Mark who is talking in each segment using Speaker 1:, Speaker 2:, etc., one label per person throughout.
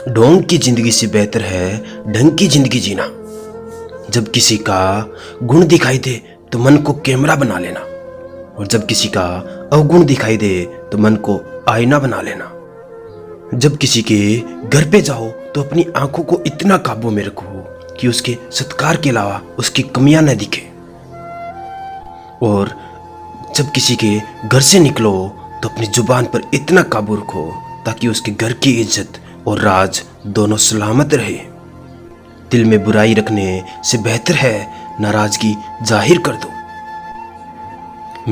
Speaker 1: ढोंग की जिंदगी से बेहतर है ढंग की जिंदगी जीना। जब किसी का गुण दिखाई दे तो मन को कैमरा बना लेना, और जब किसी का अवगुण दिखाई दे तो मन को आईना बना लेना। जब किसी के घर पे जाओ तो अपनी आंखों को इतना काबू में रखो कि उसके सत्कार के अलावा उसकी कमियां न दिखे, और जब किसी के घर से निकलो तो अपनी जुबान पर इतना काबू रखो ताकि उसके घर की इज्जत और राज दोनों सलामत रहे। दिल में बुराई रखने से बेहतर है नाराजगी जाहिर कर दो।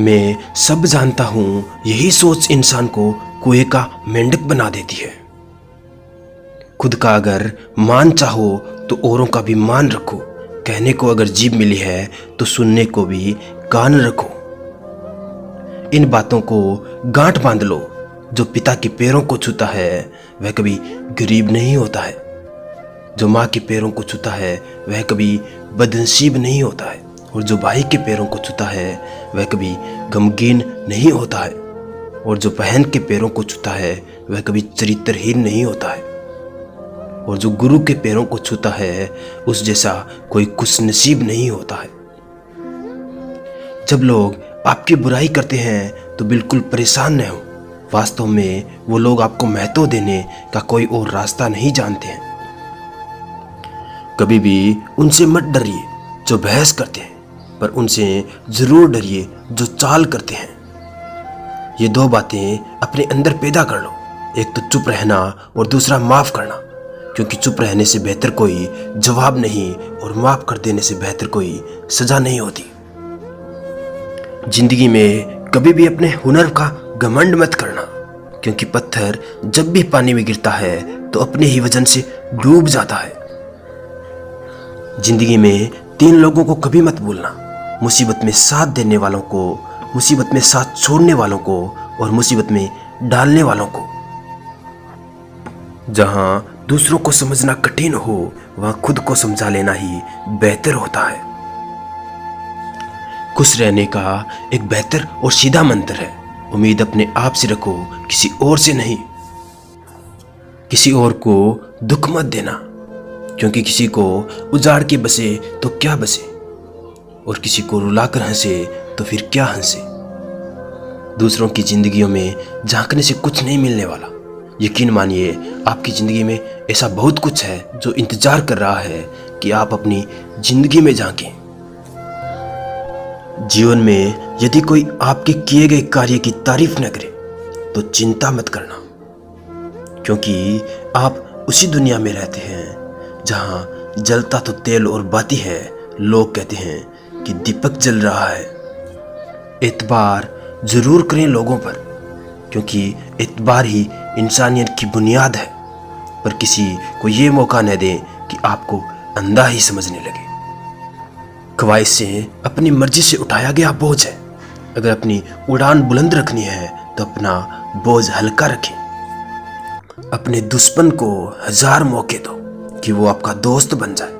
Speaker 1: मैं सब जानता हूं, यही सोच इंसान को कुएं का मेंढक बना देती है। खुद का अगर मान चाहो तो औरों का भी मान रखो। कहने को अगर जीभ मिली है तो सुनने को भी कान रखो। इन बातों को गांठ बांध लो। जो पिता के पैरों को छूता है वह कभी गरीब नहीं होता है। जो माँ के पैरों को छूता है वह कभी बदनसीब नहीं होता है। और जो भाई के पैरों को छूता है वह कभी गमगीन नहीं होता है। और जो बहन के पैरों को छूता है वह कभी चरित्रहीन नहीं होता है। और जो गुरु के पैरों को छूता है उस जैसा कोई खुशनसीब नहीं होता है। जब लोग आपकी बुराई करते हैं तो बिल्कुल परेशान न हो। वास्तव में वो लोग आपको महत्व देने का कोई और रास्ता नहीं जानते हैं। कभी भी उनसे मत डरिए जो बहस करते हैं, पर उनसे जरूर डरिए जो चाल करते हैं। ये दो बातें अपने अंदर पैदा कर लो, एक तो चुप रहना और दूसरा माफ करना, क्योंकि चुप रहने से बेहतर कोई जवाब नहीं और माफ कर देने से बेहतर कोई सजा नहीं होती। जिंदगी में कभी भी अपने हुनर का घमंड मत करना, क्योंकि पत्थर जब भी पानी में गिरता है तो अपने ही वजन से डूब जाता है। जिंदगी में 3 लोगों को कभी मत भूलना, मुसीबत में साथ देने वालों को, मुसीबत में साथ छोड़ने वालों को और मुसीबत में डालने वालों को। जहां दूसरों को समझना कठिन हो वहां खुद को समझा लेना ही बेहतर होता है। खुश रहने का एक बेहतर और सीधा मंत्र है, उम्मीद अपने आप से रखो, किसी और से नहीं। किसी और को दुख मत देना, क्योंकि किसी को उजाड़ के बसे तो क्या बसे, और किसी को रुलाकर हंसे तो फिर क्या हंसे। दूसरों की जिंदगियों में झांकने से कुछ नहीं मिलने वाला। यकीन मानिए आपकी जिंदगी में ऐसा बहुत कुछ है जो इंतजार कर रहा है कि आप अपनी जिंदगी में झांकें। जीवन में यदि कोई आपके किए गए कार्य की तारीफ न करे तो चिंता मत करना, क्योंकि आप उसी दुनिया में रहते हैं जहां जलता तो तेल और बाती है, लोग कहते हैं कि दीपक जल रहा है। एतबार जरूर करें लोगों पर, क्योंकि एतबार ही इंसानियत की बुनियाद है, पर किसी को ये मौका न दें कि आपको अंधा ही समझने लगे। ख्वाहिशें अपनी मर्जी से उठाया गया बोझ है। अगर अपनी उड़ान बुलंद रखनी है तो अपना बोझ हल्का रखें। अपने दुश्मन को 1000 मौके दो कि वो आपका दोस्त बन जाए,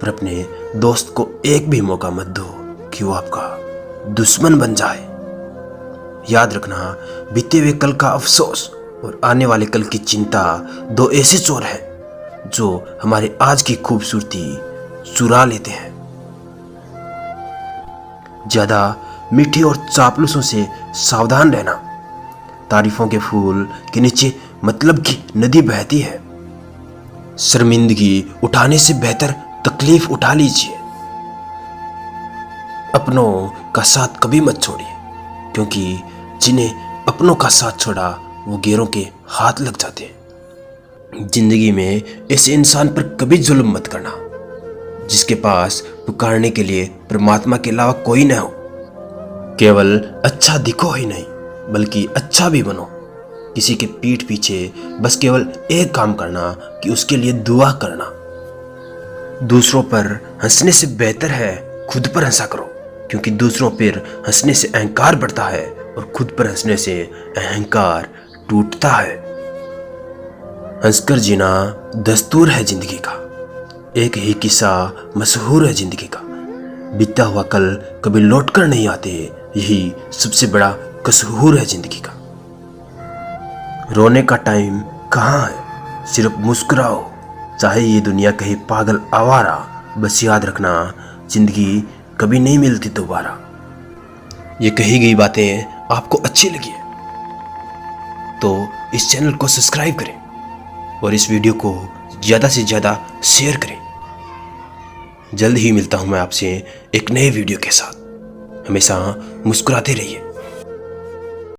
Speaker 1: पर अपने दोस्त को एक भी मौका मत दो कि वो आपका दुश्मन बन जाए। याद रखना, बीते हुए कल का अफसोस और आने वाले कल की चिंता 2 ऐसे चोर हैं जो हमारे आज की खूबसूरती चुरा लेते हैं। ज्यादा मीठी और चापलूसों से सावधान रहना। तारीफों के फूल के नीचे मतलब की नदी बहती है। शर्मिंदगी उठाने से बेहतर तकलीफ उठा लीजिए। अपनों का साथ कभी मत छोड़िए, क्योंकि जिन्हें अपनों का साथ छोड़ा वो गैरों के हाथ लग जाते हैं। जिंदगी में ऐसे इंसान पर कभी जुल्म मत करना जिसके पास पुकारने के लिए परमात्मा के अलावा कोई न हो। केवल अच्छा दिखो ही नहीं बल्कि अच्छा भी बनो। किसी के पीठ पीछे बस केवल एक काम करना कि उसके लिए दुआ करना। दूसरों पर हंसने से बेहतर है खुद पर हंसा करो, क्योंकि दूसरों पर हंसने से अहंकार बढ़ता है और खुद पर हंसने से अहंकार टूटता है। हंसकर जीना दस्तूर है जिंदगी का। एक ही किस्सा मशहूर है जिंदगी का, बीता हुआ कल कभी लौट कर नहीं आते, यही सबसे बड़ा कसूर है जिंदगी का। रोने का टाइम कहाँ है, सिर्फ मुस्कुराओ, चाहे ये दुनिया कहे पागल आवारा। बस याद रखना, जिंदगी कभी नहीं मिलती दोबारा। ये कही गई बातें आपको अच्छी लगी है तो इस चैनल को सब्सक्राइब करें और इस वीडियो को ज़्यादा से ज़्यादा शेयर करें। जल्द ही मिलता हूँ मैं आपसे एक नए वीडियो के साथ। हमेशा मुस्कुराते रहिए।